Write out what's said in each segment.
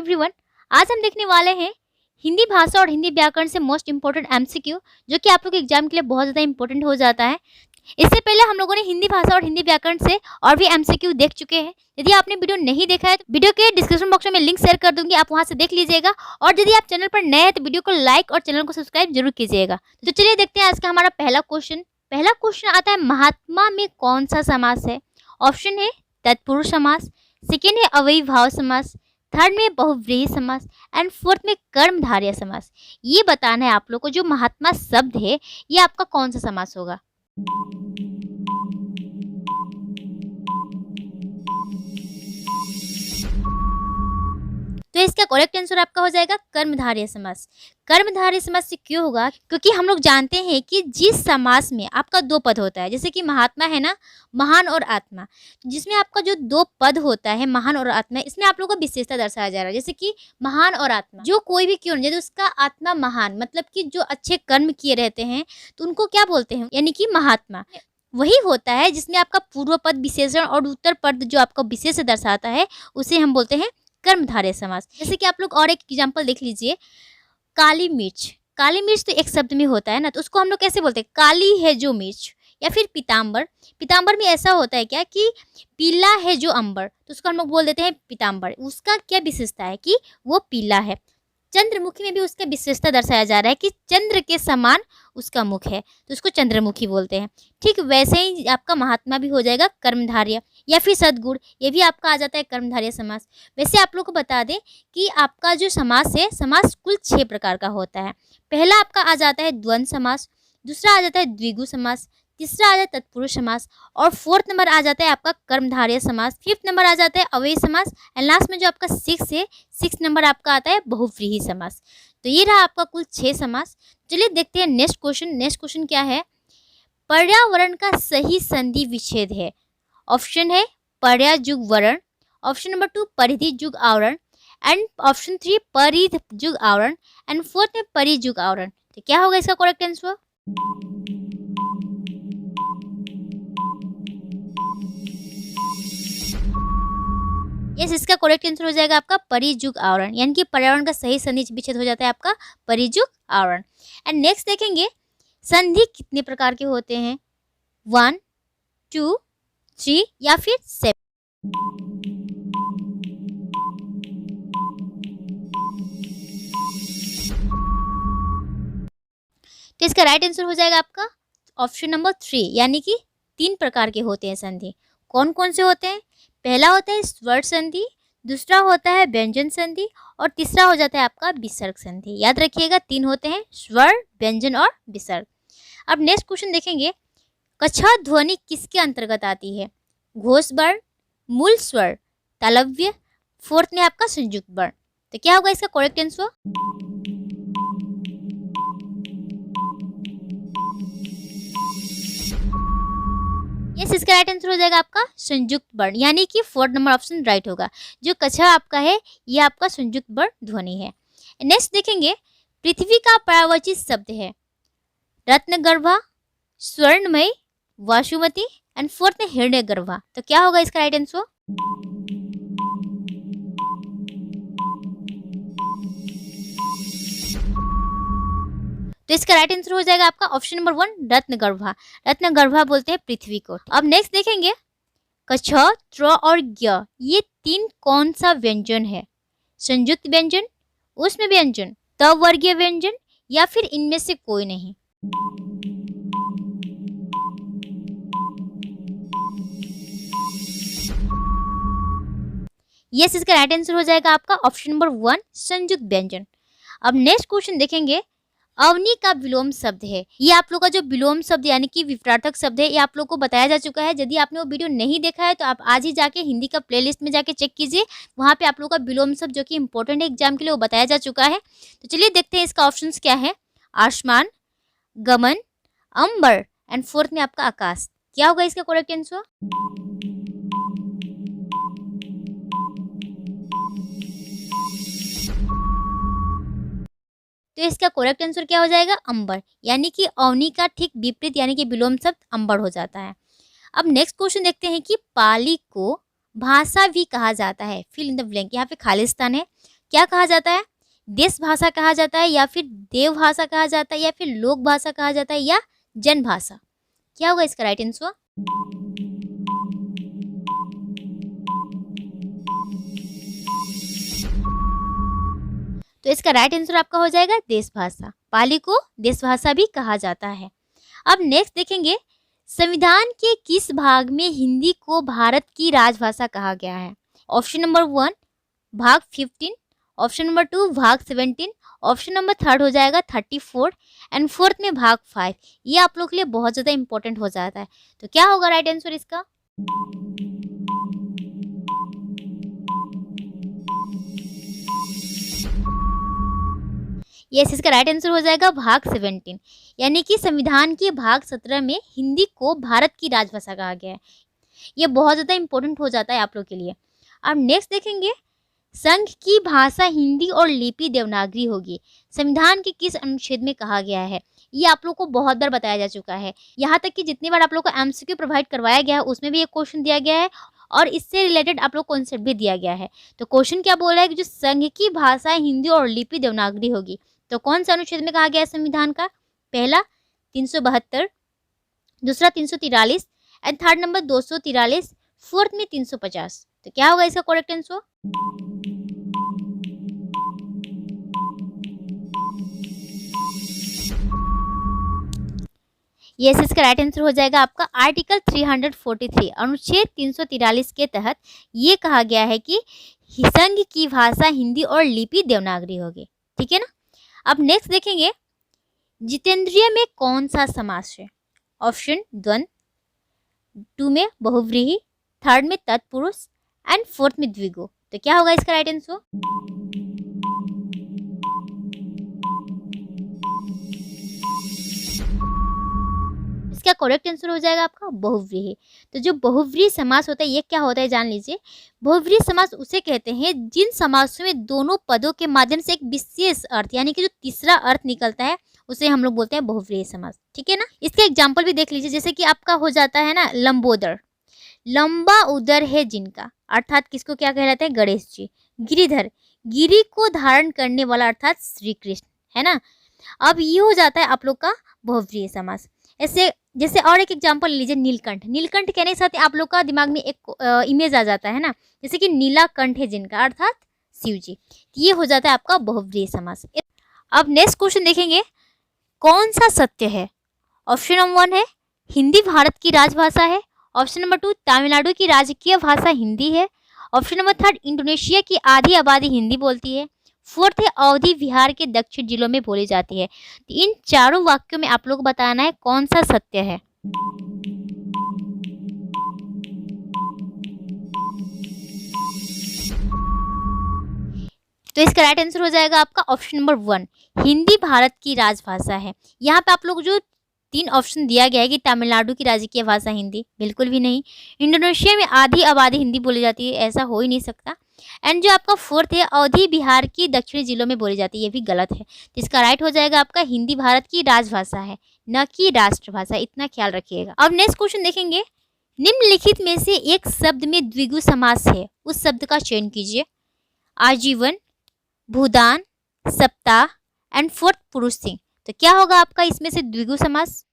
Everyone, आज हम देखने वाले हैं हिंदी भाषा और हिंदी व्याकरण से मोस्ट इम्पोर्टेंट एमसीक्यू, जो कि आप लोग के एग्जाम के लिए बहुत ज़्यादा इंपॉर्टेंट हो जाता है। इससे पहले हम लोगों ने हिंदी भाषा और हिंदी व्याकरण से और भी एमसीक्यू देख चुके हैं। यदि आपने वीडियो नहीं देखा है तो वीडियो के डिस्क्रिप्शन बॉक्स में लिंक शेयर कर दूंगी, आप वहां से देख लीजिएगा। और यदि आप चैनल पर नए हैं तो वीडियो को लाइक और चैनल को सब्सक्राइब जरूर कीजिएगा। तो चलिए देखते हैं आज का हमारा पहला क्वेश्चन आता है, महात्मा में कौन सा समास है। ऑप्शन है तत्पुरुष समास, सेकेंड है अव्ययीभाव समास, थर्ड में बहुव्रीहि समास एंड फोर्थ में कर्मधारय समास। ये बताना है आप लोग को जो महात्मा शब्द है ये आपका कौन सा समास होगा। तो इसका करेक्ट आंसर आपका हो जाएगा कर्मधारय समास। कर्मधारय समास से क्यों होगा, क्योंकि हम लोग जानते हैं कि जिस समास में आपका दो पद होता है, जैसे कि महात्मा है ना, महान और आत्मा, जिसमें आपका जो दो पद होता है महान और आत्मा, इसमें आप लोगों को विशेषता दर्शाया जा रहा है। जैसे कि महान और आत्मा, जो कोई भी क्यों यदि उसका आत्मा महान मतलब कि जो अच्छे कर्म किए रहते हैं तो उनको क्या बोलते हैं, यानी कि महात्मा। वही होता है जिसमें आपका पूर्व पद विशेषण और उत्तर पद जो आपका विशेष दर्शाता है उसे हम बोलते हैं कर्मधारय समास। जैसे कि आप लोग और एक एग्जांपल देख लीजिए, काली मिर्च। काली मिर्च तो एक शब्द में होता है ना, तो उसको हम लोग कैसे बोलते हैं, काली है जो मिर्च। या फिर पीताम्बर, पीताम्बर में ऐसा होता है क्या कि पीला है जो अंबर, तो उसको हम लोग बोल देते हैं पीताम्बर। उसका क्या विशेषता है कि वो पीला है। चंद्रमुखी में भी उसका विशेषता दर्शाया जा रहा है कि चंद्र के समान उसका मुख है, तो उसको चंद्रमुखी बोलते हैं। ठीक वैसे ही आपका महात्मा भी हो जाएगा कर्मधारय। या फिर सद्गुण, ये भी आपका आ जाता है कर्मधारय समास। वैसे आप लोग को बता दें कि आपका जो समास है, समास कुल 6 प्रकार का होता है। पहला आपका आ जाता है द्वंद्व समास, दूसरा आ जाता है द्विगु समास, तीसरा आ जाता है तत्पुरुष समास, और फोर्थ नंबर आ जाता है आपका कर्मधारय समास, फिफ्थ नंबर आ जाता है अव्ययी समास, एंड लास्ट में जो आपका 6 है, 6 नंबर आपका आता है बहुव्रीहि समास। तो ये रहा आपका कुल 6 समास। चलिए देखते हैं नेक्स्ट क्वेश्चन। नेक्स्ट क्वेश्चन क्या है, पर्यावरण का सही संधि विच्छेद है। ऑप्शन है पर्या जुग वरण, ऑप्शन नंबर 2 परिधि जुग आवरण, एंड ऑप्शन 3 परिध जुग आवरण, एंड फोर्थ में परि जुग आवरण। तो क्या होगा इसका करेक्ट आंसर। यस, इसका करेक्ट आंसर हो जाएगा आपका परिजुग आवरण, यानी कि पर्यावरण का सही संधि विच्छेद हो जाता है आपका परिजुग आवरण। एंड नेक्स्ट देखेंगे संधि कितने प्रकार के होते हैं, 1, 2, 3 या फिर 7। तो इसका राइट आंसर हो जाएगा आपका ऑप्शन नंबर 3, यानी कि 3 प्रकार के होते हैं संधि। कौन कौन से होते हैं, पहला होता है स्वर संधि, दूसरा होता है व्यंजन संधि, और तीसरा हो जाता है आपका विसर्ग संधि। याद रखिएगा 3 होते हैं, स्वर, व्यंजन और विसर्ग। अब नेक्स्ट क्वेश्चन देखेंगे, कछा ध्वनि किसके अंतर्गत आती है, घोष वर्ण, मूल स्वर, तालव्य, फोर्थ में आपका संयुक्त वर्ण। तो क्या होगा इसका करेक्ट आंसर। यस, इसका राइट आंसर हो जाएगा आपका संयुक्त वर्ण, यानी कि 4 नंबर ऑप्शन राइट होगा। जो कछा आपका है ये आपका संयुक्त वर्ण ध्वनि है। नेक्स्ट देखेंगे, पृथ्वी का पर्यायवाची शब्द है रत्नगर्भा, स्वर्णमयी, वासुमती, एंड फोर्थ में हिरण्यगर्भा। तो क्या होगा इसका राइट आंसर। तो इसका राइट आंसर हो जाएगा आपका ऑप्शन नंबर 1 रत्नगर्भा। रत्नगर्भा बोलते हैं पृथ्वी को। अब नेक्स्ट देखेंगे, कछ, त्र और ज्ञ, ये 3 कौन सा व्यंजन है, संयुक्त व्यंजन, उसमें व्यंजन, तवर्गीय व्यंजन, या फिर इनमें से कोई नहीं। यस, इसका राइट आंसर हो जाएगा आपका ऑप्शन नंबर 1 संयुक्त व्यंजन। अब नेक्स्ट क्वेश्चन देखेंगे, अवनी का विलोम शब्द है। ये आप लोग का जो विलोम शब्द यानी कि विपरार्थक शब्द है, ये आप लोग को बताया जा चुका है। यदि आपने वो वीडियो नहीं देखा है तो आप आज ही जाके हिंदी का प्लेलिस्ट में जाके चेक कीजिए, वहाँ पे आप लोग का विलोम शब्द जो कि इंपॉर्टेंट है एग्जाम के लिए वो बताया जा चुका है। तो चलिए देखते हैं इसका ऑप्शंस क्या है, आसमान, गमन, अंबर, एंड फोर्थ में आपका आकाश। क्या होगा इसका करेक्ट आंसर। तो इसका करेक्ट आंसर क्या हो जाएगा, अंबर, यानी कि अवनी का ठीक विपरीत यानी कि विलोम शब्द अंबर हो जाता है। अब नेक्स्ट क्वेश्चन देखते हैं कि पाली को भाषा भी कहा जाता है, फिल इन द ब्लैंक। यहाँ पे खालिस्तान है, क्या कहा जाता है? देश भाषा कहा जाता है, या फिर देव भाषा कहा जाता है, या फिर लोक भाषा कहा जाता है, या जन भाषा? क्या होगा इसका राइट आंसर? तो इसका राइट आंसर आपका हो जाएगा देश भाषा। पाली को देश भाषा भी कहा जाता है। अब नेक्स्ट देखेंगे, संविधान के किस भाग में हिंदी को भारत की राजभाषा कहा गया है? ऑप्शन नंबर 1 भाग 15, ऑप्शन नंबर 2 भाग 17, ऑप्शन नंबर 3 हो जाएगा 34 एंड फोर्थ में भाग 5। ये आप लोग के लिए बहुत ज़्यादा इंपॉर्टेंट हो जाता है। तो क्या होगा राइट आंसर इसका? यस, इसका राइट आंसर हो जाएगा भाग 17, यानी कि संविधान के भाग 17 में हिंदी को भारत की राजभाषा कहा गया है। ये बहुत ज़्यादा इंपॉर्टेंट हो जाता है आप लोग के लिए। अब नेक्स्ट देखेंगे, संघ की भाषा हिंदी और लिपि देवनागरी होगी, संविधान के किस अनुच्छेद में कहा गया है? ये आप लोग को बहुत बार बताया जा चुका है। यहाँ तक कि जितनी बार आप लोग को एमसीक्यू प्रोवाइड करवाया गया है उसमें भी एक क्वेश्चन दिया गया है और इससे रिलेटेड आप लोग कॉन्सेप्ट भी दिया गया है। तो क्वेश्चन क्या बोल रहा है कि जो संघ की भाषा हिंदी और लिपि देवनागरी होगी, तो कौन सा अनुच्छेद में कहा गया है संविधान का? पहला 372, दूसरा 343 एंड थर्ड नंबर 243, फोर्थ में 350। तो क्या होगा इसका करेक्ट आंसर? यस, इसका राइट आंसर हो जाएगा आपका आर्टिकल 343, अनुच्छेद 343 के तहत ये कहा गया है कि संघ की भाषा हिंदी और लिपि देवनागरी होगी। ठीक है ना। अब नेक्स्ट देखेंगे, जितेंद्रिय में कौन सा समास है? ऑप्शन 1 2 में बहुव्रीहि, थर्ड में तत्पुरुष एंड फोर्थ में द्विगु। तो क्या होगा इसका राइट आंसर? इसका करेक्ट आंसर हो जाएगा आपका बहुव्रीहि। तो जो बहुव्रीहि समास होता है ये क्या होता है जान लीजिए। बहुव्रीहि समास उसे कहते हैं जिन समासों में दोनों पदों के माध्यम से एक विशेष अर्थ यानी कि जो तीसरा अर्थ निकलता है उसे हम लोग बोलते हैं बहुव्रीहि समास। ठीक है ना। इसका एग्जाम्पल भी देख लीजिए, जैसे कि आपका हो जाता है ना लंबोदर, लंबा उदर है जिनका, अर्थात किसको क्या कहलाते हैं? गणेश जी। गिरिधर, गिरी को धारण करने वाला अर्थात श्री कृष्ण, है ना। अब ये हो जाता है आप लोग का बहुव्रीहि समास। ऐसे जैसे और एक एग्जांपल लीजिए, नीलकंठ। नीलकंठ कहने के साथ आप लोग का दिमाग में एक इमेज आ जाता है ना, जैसे कि नीला कंठ है जिनका, अर्थात शिव जी। ये हो जाता है आपका बहुव्रीहि समास। अब नेक्स्ट क्वेश्चन देखेंगे, कौन सा सत्य है? ऑप्शन नंबर 1 है हिंदी भारत की राजभाषा है, ऑप्शन नंबर 2 तमिलनाडु की राजकीय भाषा हिंदी है, ऑप्शन नंबर 3 इंडोनेशिया की आधी आबादी हिंदी बोलती है, फोर्थ है अवधी बिहार के दक्षिण जिलों में बोली जाती है। तो इन चारों वाक्यों में आप लोग बताना है कौन सा सत्य है। तो इसका राइट आंसर हो जाएगा आपका ऑप्शन नंबर 1, हिंदी भारत की राजभाषा है। यहाँ पे आप लोग जो 3 ऑप्शन दिया गया है कि तमिलनाडु की राजकीय भाषा हिंदी, बिल्कुल भी नहीं। इंडोनेशिया में आधी आबादी हिंदी बोली जाती है, ऐसा हो ही नहीं सकता। एंड जो आपका फोर्थ है अवधी बिहार की दक्षिणी जिलों में बोली जाती है, ये भी गलत है। तो इसका राइट हो जाएगा आपका हिंदी भारत की राजभाषा है, न कि राष्ट्रभाषा, इतना ख्याल रखिएगा। अब नेक्स्ट क्वेश्चन देखेंगे, निम्नलिखित में से एक शब्द में द्विगु समास है, उस शब्द का चयन कीजिए। आजीवन, भूदान, सप्ताह एंड फोर्थ पुरुष सिंह। तो क्या होगा आपका इसमें से द्विगु समास?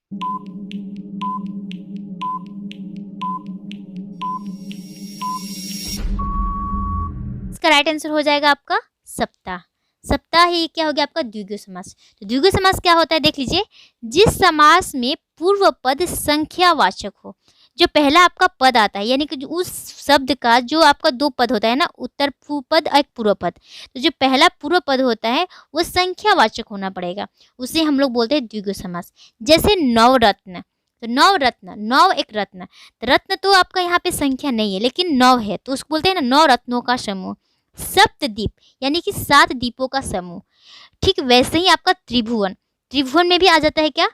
इसका राइट आंसर हो जाएगा आपका सप्ताह। सप्ताह ही क्या हो गया आपका द्विगु समास। तो द्विगु समास क्या होता है देख लीजिए, जिस समास में पूर्व पद संख्यावाचक हो। जो पहला आपका पद आता है यानी कि उस शब्द का जो आपका 2 पद होता है ना, उत्तर पद और पूर्व पद, तो जो पहला पूर्व पद होता है वो संख्यावाचक होना पड़ेगा, उसे हम लोग बोलते हैं द्विगु समास। जैसे नवरत्न, तो नवरत्न, नव एक रत्न, तो रत्न तो आपका यहाँ पे संख्या नहीं है लेकिन नव है, तो उसको बोलते हैं ना 9 रत्नों का समूह। सप्तद्वीप यानी कि 7 द्वीपों का समूह। ठीक वैसे ही आपका त्रिभुवन, त्रिभुवन में भी आ जाता है क्या?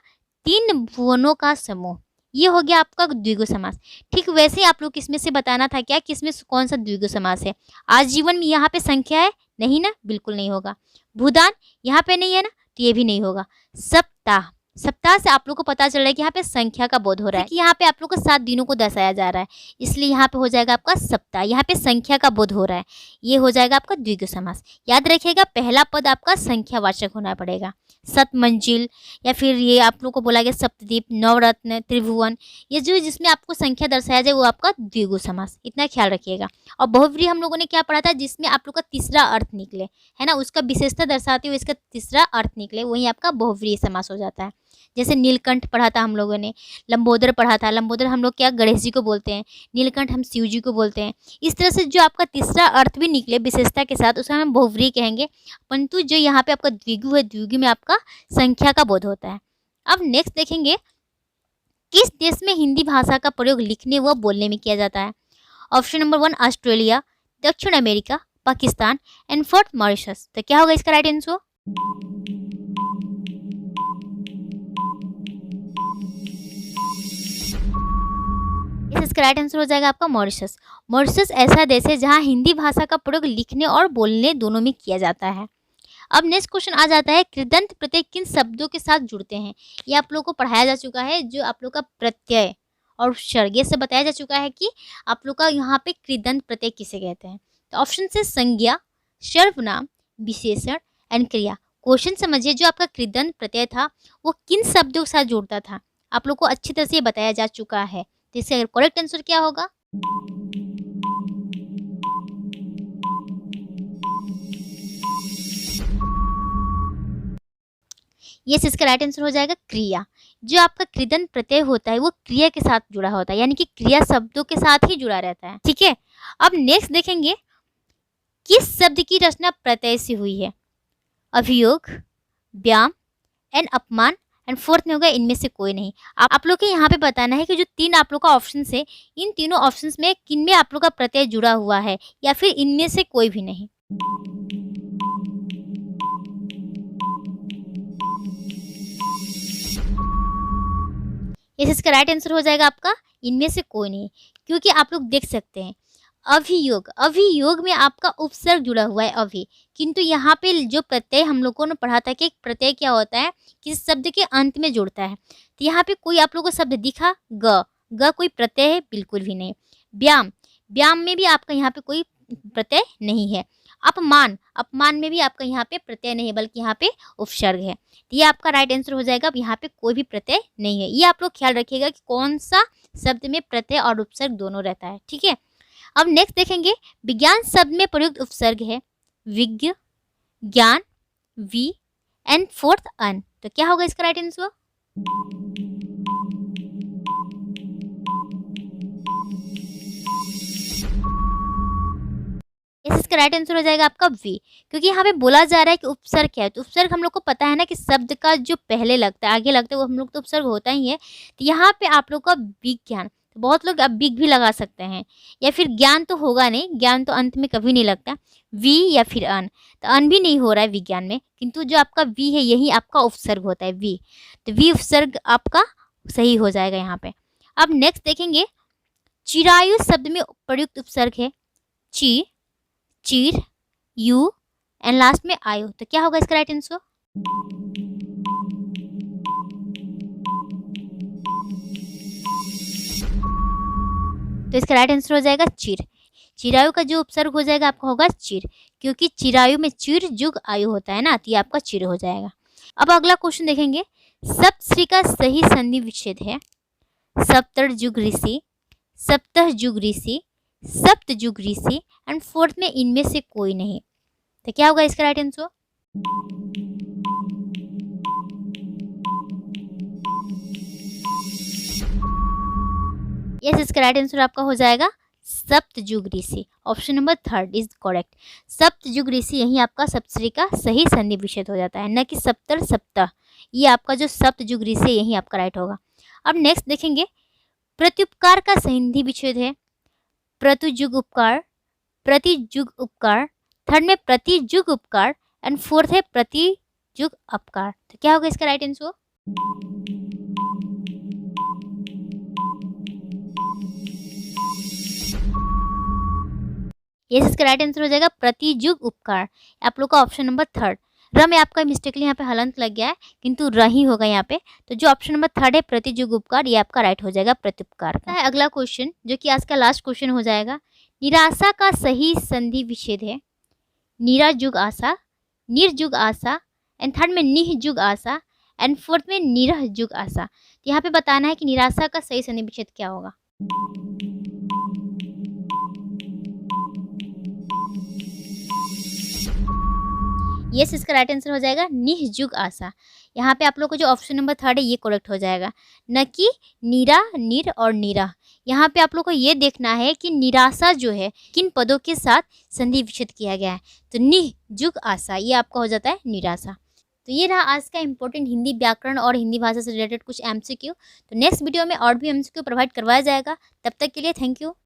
3 भुवनों का समूह। ये हो गया आपका द्विगु समास। ठीक वैसे ही आप लोग किसमें से बताना था क्या, किसमें कौन सा द्विगु समास है। आजीवन में यहाँ पे संख्या है नहीं ना, बिल्कुल नहीं होगा। भूदान यहाँ पे नहीं है ना, तो ये भी नहीं होगा। सप्ताह, सप्ताह से आप लोग को पता चल रहा है कि यहाँ पे संख्या का बोध हो रहा है कि यहाँ पे आप लोग को 7 दिनों को दर्शाया जा रहा है, इसलिए यहाँ पे हो जाएगा आपका सप्ताह। यहाँ पे संख्या का बोध हो रहा है, ये हो जाएगा आपका द्विगु समास। याद रखिएगा पहला पद आपका संख्यावाचक होना पड़ेगा। सतमंजिल या फिर ये आप लोग को बोला गया सप्तद्वीप, नवरत्न, त्रिभुवन, ये जो जिसमें आपको संख्या दर्शाया जाए वो आपका द्विगु समास, इतना ख्याल रखिएगा। और बहुव्रीहि हम लोगों ने क्या पढ़ा था, जिसमें आप लोग का तीसरा अर्थ निकले, है ना, उसका विशेषता दर्शाते हुए इसका तीसरा अर्थ निकले, वही आपका बहुव्रीहि समास हो जाता है। जैसे नीलकंठ पढ़ा था हम लोगों ने, लंबोदर पढ़ा था। लंबोदर हम लोग क्या गणेश जी को बोलते हैं, नीलकंठ हम शिव जी को बोलते हैं। इस तरह से जो आपका तीसरा अर्थ भी निकले विशेषता के साथ, उसे हम बहुव्रीहि कहेंगे। परंतु जो यहाँ पे आपका द्विगु है, द्विगु में आपका संख्या का बोध होता है। अब नेक्स्ट देखेंगे, किस देश में हिंदी भाषा का प्रयोग लिखने व बोलने में किया जाता है। ऑप्शन नंबर 1 ऑस्ट्रेलिया, दक्षिण America, Pakistan and fourth Mauritius. तो क्या होगा इसका राइट आंसर। इसका राइट आंसर हो जाएगा आपका मॉरिशस। मॉरिशस ऐसा देश है जहां हिंदी भाषा का प्रयोग लिखने और बोलने दोनों में किया जाता है। अब नेक्स्ट क्वेश्चन आ जाता है, कृदंत प्रत्यय किन शब्दों के साथ जुड़ते हैं। ये आप लोग को पढ़ाया जा चुका है, जो आप लोग का प्रत्यय और उपसर्ग, ये सब बताया जा चुका है कि आप लोग का यहाँ पे कृदंत प्रत्यय किसे कहते हैं। तो ऑप्शन से संज्ञा, सर्वनाम, विशेषण एंड क्रिया। क्वेश्चन समझिए, जो आपका कृदंत प्रत्यय था वो किन शब्दों के साथ जुड़ता था, आप लोग को अच्छी तरह से बताया जा चुका है। तो इसका करेक्ट आंसर क्या होगा। यस, इसका राइट आंसर हो जाएगा क्रिया। जो आपका कृदंत प्रत्यय होता है वो क्रिया के साथ जुड़ा होता है, यानी कि क्रिया शब्दों के साथ ही जुड़ा रहता है। ठीक है, अब नेक्स्ट देखेंगे, किस शब्द की रचना प्रत्यय से हुई है। अभियोग, व्याम एंड अपमान एंड फोर्थ में होगा इनमें से कोई नहीं। आप लोग के यहाँ पे बताना है कि जो तीन आप लोग का ऑप्शन है, इन तीनों ऑप्शन में किन में आप लोग का प्रत्यय जुड़ा हुआ है या फिर इनमें से कोई भी नहीं। इसका राइट आंसर हो जाएगा आपका इनमें से कोई नहीं, क्योंकि आप लोग देख सकते हैं अभियोग, अभियोग में आपका उपसर्ग जुड़ा हुआ है अभि, किंतु यहाँ पे जो प्रत्यय हम लोगों ने पढ़ा था कि प्रत्यय क्या होता है, किस शब्द के अंत में जुड़ता है। तो यहाँ पे कोई आप लोगों को शब्द दिखा ग कोई प्रत्यय है, बिल्कुल भी नहीं। व्याम, व्याम में भी आपका यहाँ पे कोई प्रत्यय नहीं है। अपमान, अपमान में भी आपका यहाँ पे प्रत्यय नहीं है, बल्कि यहाँ पे उपसर्ग है। तो ये आपका राइट आंसर हो जाएगा। अब यहाँ पे कोई भी प्रत्यय नहीं है। ये आप लोग ख्याल रखिएगा कि कौन सा शब्द में प्रत्यय और उपसर्ग दोनों रहता है। ठीक है, अब नेक्स्ट देखेंगे, विज्ञान शब्द में प्रयुक्त उपसर्ग है विज्ञ, ज्ञान, वी एंड फोर्थ अन। तो क्या होगा इसका राइट आंसर। इसका राइट आंसर हो जाएगा आपका वी, क्योंकि यहाँ पे बोला जा रहा है कि उपसर्ग क्या है। तो उपसर्ग हम लोग को पता है ना कि शब्द का जो पहले लगता है, आगे लगता है, वो हम लोग तो उपसर्ग होता ही है। तो यहाँ पे आप लोग का विज्ञान, तो बहुत लोग अब बिग भी लगा सकते हैं, या फिर ज्ञान तो होगा नहीं, ज्ञान तो अंत में कभी नहीं लगता। वी या फिर अन, तो अन भी नहीं हो रहा है विज्ञान में, किंतु जो आपका वी है यही आपका उपसर्ग होता है वी। तो वी उपसर्ग आपका सही हो जाएगा यहाँ पे। अब नेक्स्ट देखेंगे, चिरायु शब्द में प्रयुक्त उपसर्ग है ची, चीर, यू एंड लास्ट में आयु। तो क्या होगा इसका राइट आंसर। तो इसका राइट आंसर हो जाएगा चिर। चिरायु का जो उपसर्ग हो जाएगा आपका होगा चिर, क्योंकि चिरायु में चिर जुग आयु होता है ना, तो ये आपका चिर हो जाएगा। अब अगला क्वेश्चन देखेंगे, सप्तश्री का सही संधि विच्छेद है सप्तर जुग ऋषि, सप्तह जुग ऋषि, सप्त जुग ऋषि एंड फोर्थ में इनमें से कोई नहीं। तो क्या होगा इसका राइट आंसर। यस, इसका राइट आंसर आपका हो जाएगा सप्त जुग ऋषि। Option number 3 is correct. सप्त जुग ऋषि यही आपका सप्तश्री का सही संधि विच्छेद हो जाता है, न कि सप्तर सप्तह। ये आपका जो सप्त जुग ऋषि यही आपका राइट होगा। अब नेक्स्ट देखेंगे, प्रत्युपकार का संधि विच्छेद है प्रतुजुग उपकार, प्रतिजुग उपकार, थर्ड में प्रतिजुग उपकार एंड फोर्थ है प्रतिजुग अपकार। तो क्या होगा इसका राइट आंसर। यस, इसका राइट आंसर हो जाएगा प्रतिजुग उपकार। आप लोग का ऑप्शन नंबर 3 र में आपका मिस्टेकली यहाँ पे हलंत लग गया है, किंतु र ही होगा यहाँ पे। तो जो ऑप्शन नंबर 3 है प्रतिजुग उपकार, ये आपका राइट हो जाएगा प्रत्युपकार का। है अगला क्वेश्चन जो कि आज का लास्ट क्वेश्चन हो जाएगा। निराशा का सही संधि विच्छेद है निराजुग आशा, निर्जुग आशा, एंड थर्ड में निःजुग आशा, एंड फोर्थ में निरहजुग आशा। तो यहाँ पे बताना है कि निराशा का सही संधि विच्छेद क्या होगा। यस, इसका राइट आंसर हो जाएगा निःजुग आशा। यहाँ पे आप लोग को जो ऑप्शन नंबर 3 है ये करेक्ट हो जाएगा, न कि नीरा, निर और नीरा। यहाँ पे आप लोग को ये देखना है कि निराशा जो है किन पदों के साथ संधि विच्छेद किया गया है। तो निःजुग आशा ये आपका हो जाता है निराशा। तो ये रहा आज का इंपॉर्टेंट हिंदी व्याकरण और हिंदी भाषा से रिलेटेड कुछ एमसीक्यू। तो नेक्स्ट वीडियो में और भी एमसीक्यू प्रोवाइड करवाया जाएगा। तब तक के लिए थैंक यू।